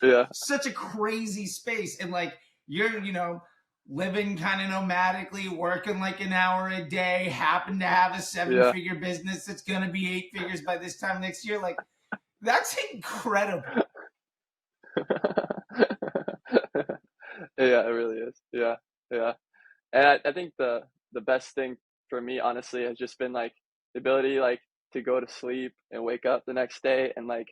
Yeah. such a crazy space. And like you're, living kind of nomadically, working like an hour a day, happen to have a Yeah. seven-figure business that's going to be 8 figures by this time next year. Like, that's incredible. Yeah, it really is. Yeah. Yeah. And I think the best thing for me, honestly, has just been like the ability like to go to sleep and wake up the next day and like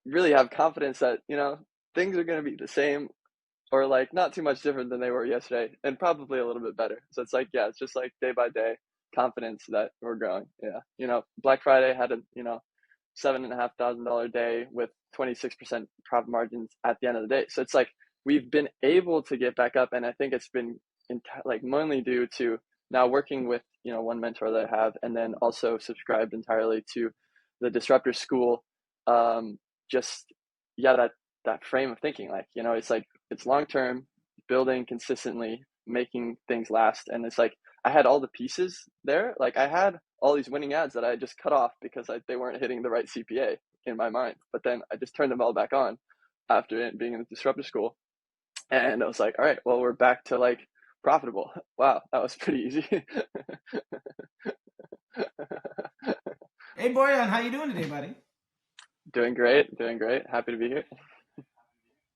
really have confidence that, things are gonna be the same or like not too much different than they were yesterday and probably a little bit better. So it's like, yeah, it's just like day by day confidence that we're growing. Yeah. Black Friday had a, $7,500 day with 26% profit margins at the end of the day. So it's like we've been able to get back up, and I think it's been like mainly due to now working with one mentor that I have, and then also subscribed entirely to the Disruptor School. Just yeah, that frame of thinking, like it's like it's long term, building consistently, making things last, and it's like I had all the pieces there. Like I had all these winning ads that I just cut off because they weren't hitting the right CPA in my mind. But then I just turned them all back on after being in the Disruptor School. And I was like, all right, well, we're back to like profitable. Wow, that was pretty easy. Hey, Boryan, how you doing today, buddy? Doing great, doing great. Happy to be here.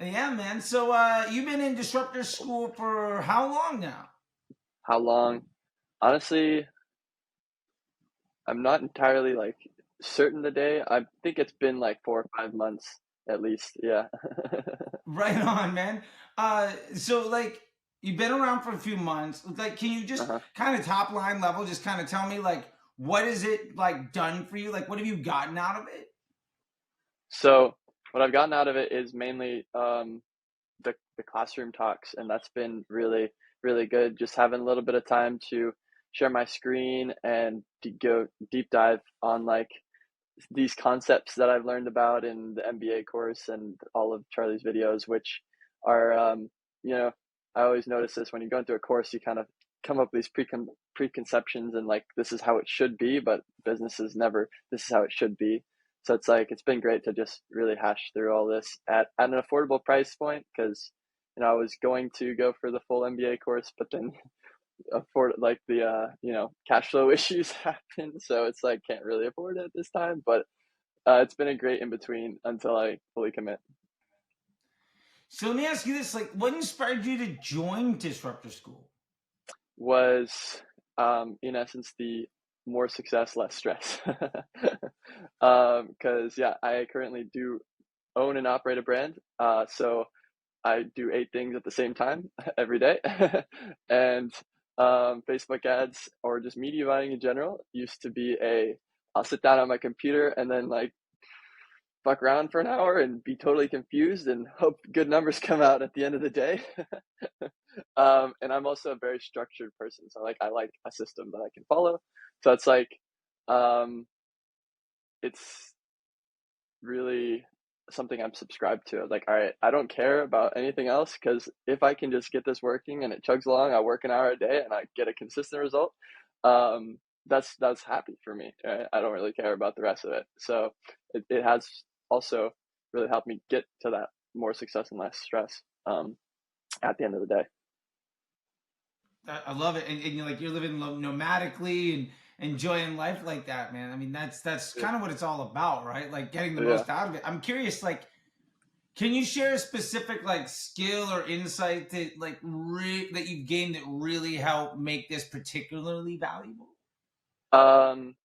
Yeah, man. So you've been in Disruptor School for how long now? How long? Honestly, I'm not entirely like certain the day. I think it's been like 4 or 5 months at least. Yeah. Right on, man. So like you've been around for a few months. Like, can you just Uh-huh. kind of top line level, just kind of tell me like what is it like done for you? Like, what have you gotten out of it? So what I've gotten out of it is mainly the classroom talks, and that's been really really good. Just having a little bit of time to share my screen and to go deep dive on like these concepts that I've learned about in the MBA course and all of Charlie's videos, which are you know I always notice this when you go into a course, you kind of come up with these preconceptions and like this is how it should be, but business is never this is how it should be. So it's like it's been great to just really hash through all this at an affordable price point because I was going to go for the full MBA course, but then afford like the cash flow issues happen, so it's like can't really afford it this time. But it's been a great in between until I fully commit. So let me ask you this: like, what inspired you to join Disruptor School? Was in essence the more success, less stress. Because yeah, I currently do own and operate a brand. So I do 8 things at the same time every day. And Facebook ads or just media buying in general used to be I'll sit down on my computer and then like fuck around for an hour and be totally confused and hope good numbers come out at the end of the day. And I'm also a very structured person, so like I like a system that I can follow. So it's like um, it's really something I'm subscribed to. Like, all right, I don't care about anything else because if I can just get this working and it chugs along, I work an hour a day and I get a consistent result. Um, that's happy for me. Right? I don't really care about the rest of it. So it has also really helped me get to that more success and less stress at the end of the day. I love it, and you're living nomadically and enjoying life like that, man. I mean, that's Yeah. kind of what it's all about, right? Like getting the Yeah. most out of it. I'm curious, like, can you share a specific like skill or insight that that you've gained that really helped make this particularly valuable? Um,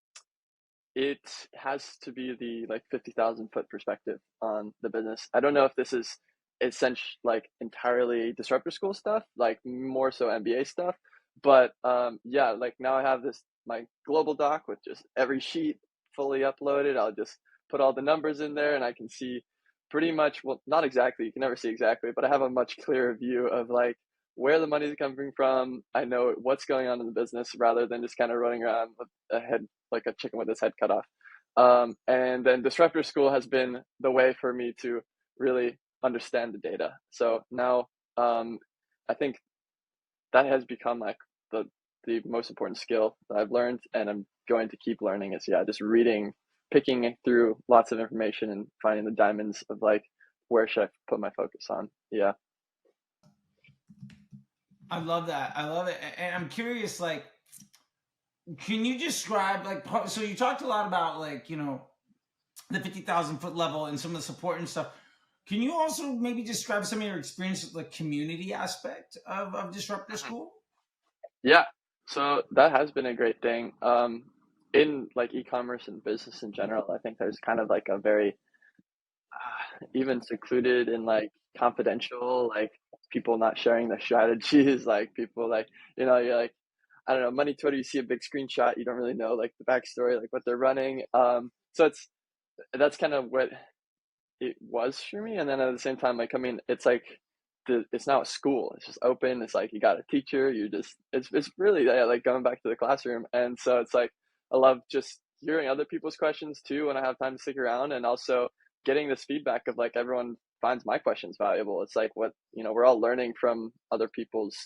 it has to be the like 50,000 foot perspective on the business. I don't know if this is essentially like entirely disruptor school stuff, like more so MBA stuff. But yeah, like now I have this my global doc with just every sheet fully uploaded. I'll just put all the numbers in there and I can see pretty much, well, not exactly, you can never see exactly, but I have a much clearer view of like where the money's coming from. I know what's going on in the business rather than just kind of running around with a head like a chicken with its head cut off. And then Disruptor School has been the way for me to really understand the data. So now I think that has become like the most important skill that I've learned, and I'm going to keep learning. Is yeah, just reading, picking through lots of information, and finding the diamonds of like where should I put my focus on? Yeah. I love that. I love it. And I'm curious, like, can you describe, like, so you talked a lot about, like, the 50,000 foot level and some of the support and stuff. Can you also maybe describe some of your experience with the community aspect of Disruptor Mhm. School? Yeah. So that has been a great thing. In like e-commerce and business in general, I think there's kind of like a very even secluded and like confidential, like people not sharing their strategies, like people like, you're like, I don't know, money Twitter, you see a big screenshot, you don't really know like the backstory, like what they're running. So that's kind of what it was for me. And then at the same time, like, I mean, it's like it's now a school. It's just open. It's like you got a teacher. You just it's really, yeah, like going back to the classroom. And so it's like I love just hearing other people's questions too when I have time to stick around, and also getting this feedback of like everyone finds my questions valuable. It's like what we're all learning from other people's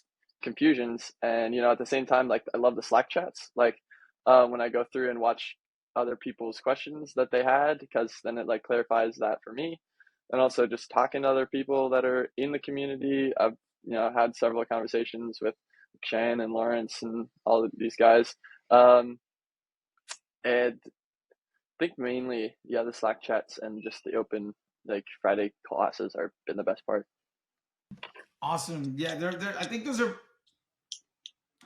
confusions, and at the same time, like I love the Slack chats. Like when I go through and watch other people's questions that they had, because then it like clarifies that for me. And also just talking to other people that are in the community. I've had several conversations with Shane and Lawrence and all of these guys. um and I think mainly, yeah, the Slack chats and just the open like Friday classes are been the best part. Awesome. Yeah, I think those are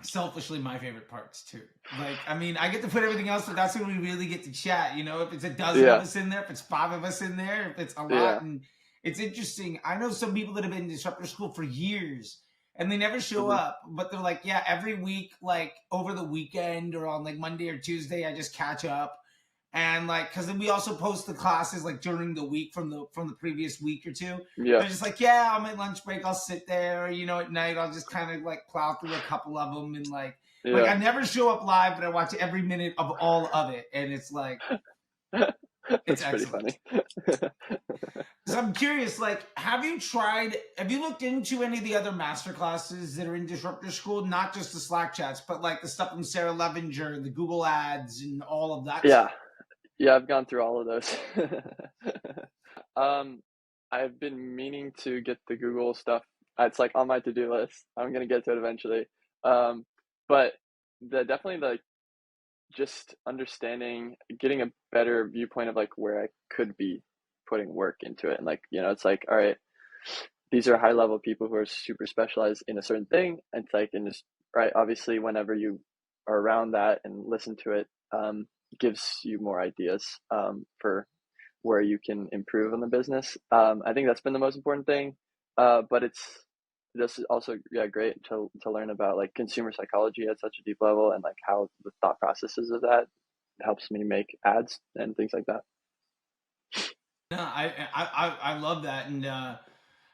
selfishly my favorite parts too. Like, I mean, I get to put everything else, but that's when we really get to chat. If it's a dozen of Yeah, us in there, if it's five of us in there, if it's a lot. yeah. And it's interesting. I know some people that have been in Disruptor School for years and they never show Hmm. up, but they're like, yeah, every week, like over the weekend or on like Monday or Tuesday, I just catch up. And like, because we also post the classes like during the week from the previous week or two. Yeah, They're just like, yeah, on my lunch break, I'll sit there. At night, I'll just kind of like plow through a couple of them, and like yeah. I never show up live, but I watch every minute of all of it, and it's like it's That's pretty excellent. funny. So I'm curious, like, have you looked into any of the other master classes that are in Disruptor School? Not just the Slack chats, but like the stuff from Sarah Levinger, the Google ads, and all of that Yeah, stuff. yeah, I've gone through all of those. Um, I've been meaning to get the Google stuff. It's like on my to-do list. I'm gonna get to it eventually. Um, but definitely like just understanding, getting a better viewpoint of like where I could be putting work into it, and like it's like, all right, these are high level people who are super specialized in a certain thing. It's like, and just right, obviously, whenever you are around that and listen to it, gives you more ideas for where you can improve on the business. I think that's been the most important thing. But it's this is also, yeah, great to learn about like consumer psychology at such a deep level, and like how the thought processes of that helps me make ads and things like that. No, I love that, and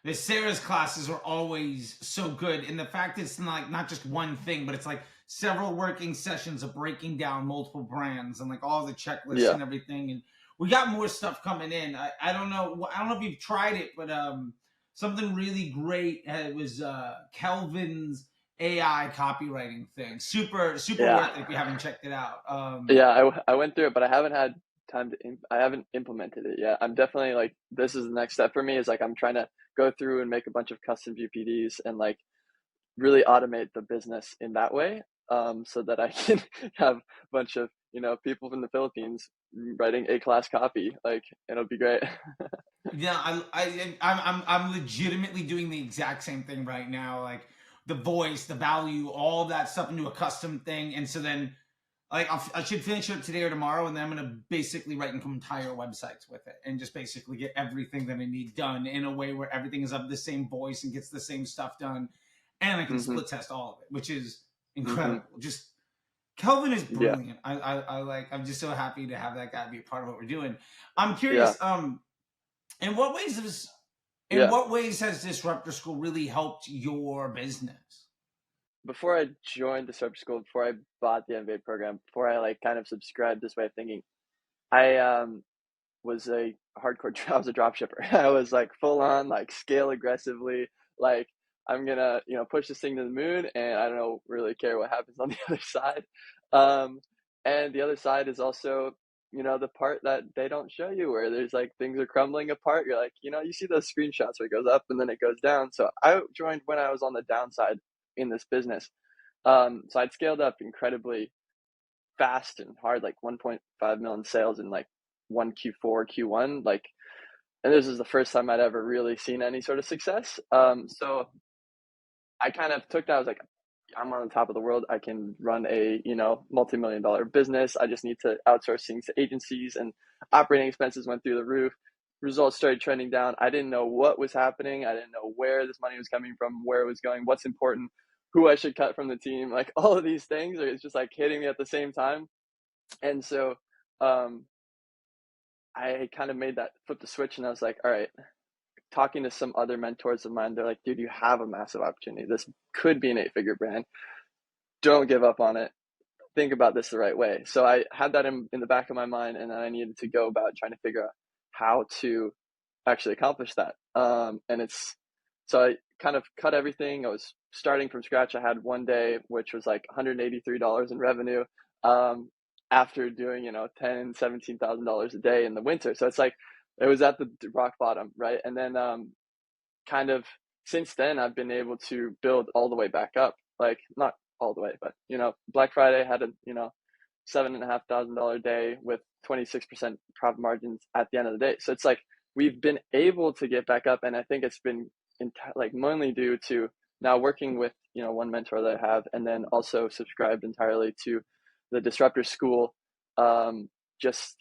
the Sarah's classes are always so good, and the fact it's not just one thing, but it's like several working sessions of breaking down multiple brands and like all the checklists Yeah. and everything. And we got more stuff coming in. I don't know. I don't know if you've tried it, but something really great. It was Kelvin's AI copywriting thing. Super super Yeah. worth it if you haven't checked it out. Yeah, I went through it, but I haven't had time to I haven't implemented it yet. I'm definitely like, this is the next step for me, is like I'm trying to go through and make a bunch of custom GPDs and like really automate the business in that way, so that I can have a bunch of people from the Philippines writing A class copy. Like it'll be great. Yeah, I'm legitimately doing the exact same thing right now. Like the voice, the value, all that stuff into a custom thing, and so then like I should finish it today or tomorrow, and then I'm gonna basically write entire websites with it, and just basically get everything that I need done in a way where everything is of the same voice and gets the same stuff done, and I can Hmm. split test all of it, which is Hmm. incredible. Just Kelvin is Yeah. brilliant. I like. I'm just so happy to have that guy be a part of what we're doing. I'm Yeah. curious. In what ways is in Yeah. what ways has Disruptor School really helped your business? Before I joined Disruptor School, before I bought the MBA program, before I like kind of subscribed this way of thinking, I was a hardcore I was a drop shipper. I was like full on like scale aggressively, like I'm gonna push this thing to the moon, and I don't really care what happens on the other side. um and the other side is also, the part that they don't show you where there's like things are crumbling apart. You're like, you see those screenshots where it goes up and then it goes down. So I joined when I was on the downside in this business. So I'd scaled up incredibly fast and hard, like 1.5 million sales in like one Q4, Q1, like, and this is the first time I'd ever really seen any sort of success. So I kind of took that. I was like, I'm on the top of the world. I can run a, multi-million dollar business. I just need to outsource things to agencies, and operating expenses went through the roof. Results started trending down. I didn't know what was happening. I didn't know where this money was coming from, where it was going, what's important, who I should cut from the team. Like all of these things it's just like hitting me at the same time. And so um, I kind of made that flip the switch, and I was like, all right, talking to some other mentors of mine, they're like, dude, you have a massive opportunity. This could be an 8-figure brand. Don't give up on it. Think about this the right way. So I had that in the back of my mind, and then I needed to go about trying to figure out how to actually accomplish that. So I kind of cut everything. I was starting from scratch. I had one day, which was like $183 in revenue, after doing, $17,000 a day in the winter. So it's like, it was at the rock bottom. Right. And then, kind of since then, I've been able to build all the way back up, like not all the way, but Black Friday had a $7,500 day with 26% profit margins at the end of the day. So it's like we've been able to get back up, and I think it's been like mainly due to now working with one mentor that I have, and then also subscribed entirely to the Disruptor School. Just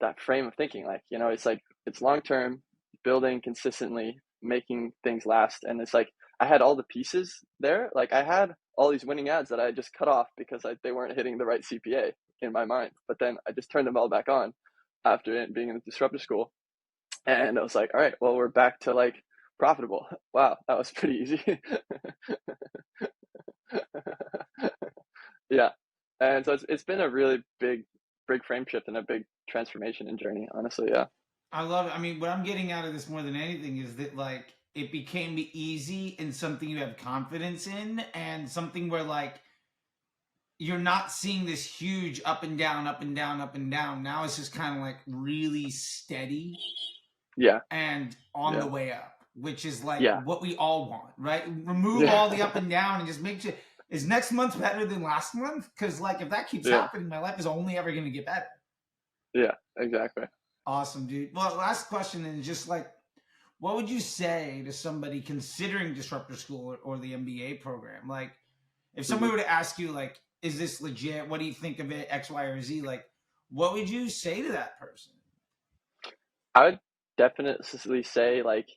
that frame of thinking, like it's like it's long term, building consistently, making things last, and it's like I had all the pieces there. Like I had all these winning ads that I just cut off because they weren't hitting the right CPA in my mind. But then I just turned them all back on after being in the Disruptor School. And I was like, all right, well, we're back to like profitable. Wow, that was pretty easy. Yeah. And so it's been a really big frame shift and a big transformation and journey, honestly. Yeah. I love it. I mean, what I'm getting out of this more than anything is that like it became easy and something you have confidence in, and something where like you're not seeing this huge up and down, up and down, up and down. Now it's just kind of like really steady Yeah. and on the Yeah. way up, which is like Yeah. what we all want, right? Remove Yeah. all the up and down and just make sure, is next month better than last month? Because like if that keeps Yeah. happening, my life is only ever going to get better. Yeah. Exactly. Awesome, dude. Well, last question is just like, what would you say to somebody considering Disruptor School or the MBA program? Like, if somebody Mhm. were to ask you, like, is this legit? What do you think of it? X, Y, or Z? Like, what would you say to that person? I would definitely say like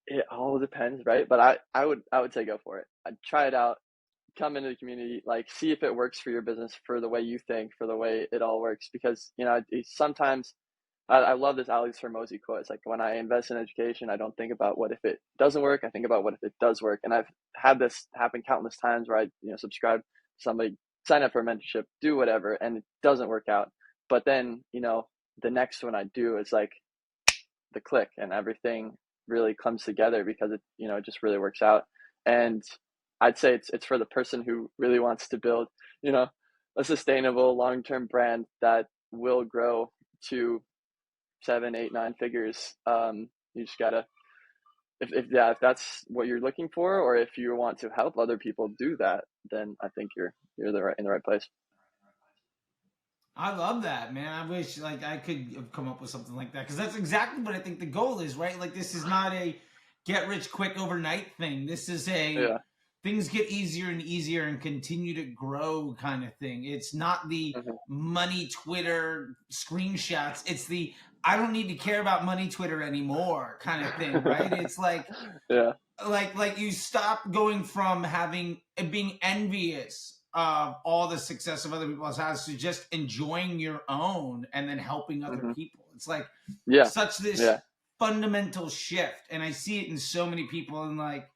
it all depends, right? But I would say go for it. I'd try it out, come into the community, like see if it works for your business, for the way you think, for the way it all works. Because sometimes I love this Alex Hormozy quote. It's like when I invest in education, I don't think about what if it doesn't work. I think about what if it does work. And I've had this happen countless times where I subscribe to somebody, sign up for a mentorship, do whatever, and it doesn't work out. But then the next one I do is like the click, and everything really comes together because it just really works out. And I'd say it's for the person who really wants to build you know a sustainable long-term brand that will grow to 7, 8, 9 figures. You just gotta, if that's what you're looking for, or if you want to help other people do that, then I think you're in the right place. I love that, man. I wish like I could have come up with something like that because that's exactly what I think the goal is, right? Like this is not a get rich quick overnight thing. This is a Yeah. things get easier and easier and continue to grow kind of thing. It's not the Hmm. money Twitter screenshots. It's the I don't need to care about money Twitter anymore kind of thing, right? It's Yeah. like you stop going from having being envious of all the success of other people's houses to just enjoying your own and then helping other Hmm. people. It's like Yeah. such this Yeah. fundamental shift, and I see it in so many people, and like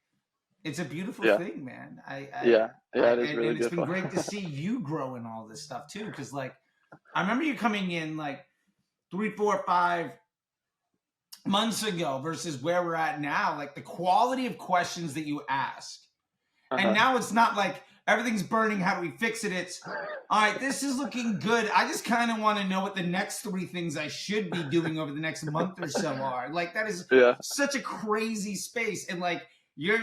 it's a beautiful Yeah. thing, man. Yeah. Yeah. It is really And it's been beautiful. great to see you grow in all this stuff too, because like I remember you coming in like 3, 4, 5 months ago versus where we're at now, like the quality of questions that you ask. And Uh-huh. now it's not like Everything's burning. How do we fix it? It's all right. This is looking good. I just kind of want to know what the next 3 things I should be doing over the next month or so are. Like, that is Yeah, such a crazy space. And like, you're,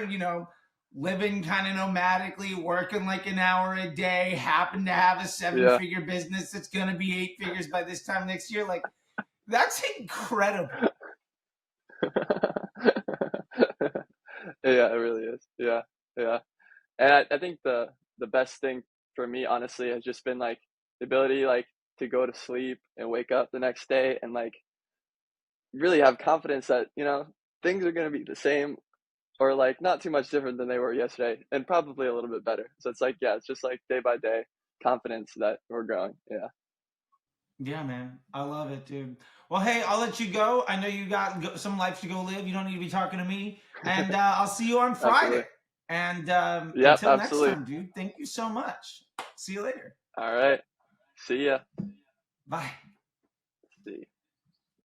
living kind of nomadically, working like an hour a day, happen to have a seven yeah. figure business that's going to be 8 figures by this time next year. Like, that's incredible. Yeah, it really is. Yeah, yeah. And I think the best thing for me, honestly, has just been like the ability like to go to sleep and wake up the next day and like really have confidence that, things are gonna be the same or like not too much different than they were yesterday and probably a little bit better. So it's like, yeah, it's just like day by day confidence that we're growing. Yeah. Yeah, man. I love it, dude. Well, hey, I'll let you go. I know you got some life to go live. You don't need to be talking to me. And I'll see you on Absolutely. Friday. And Yep, until next absolutely. time, dude, thank you so much. See you later. All right. See ya. Bye. See.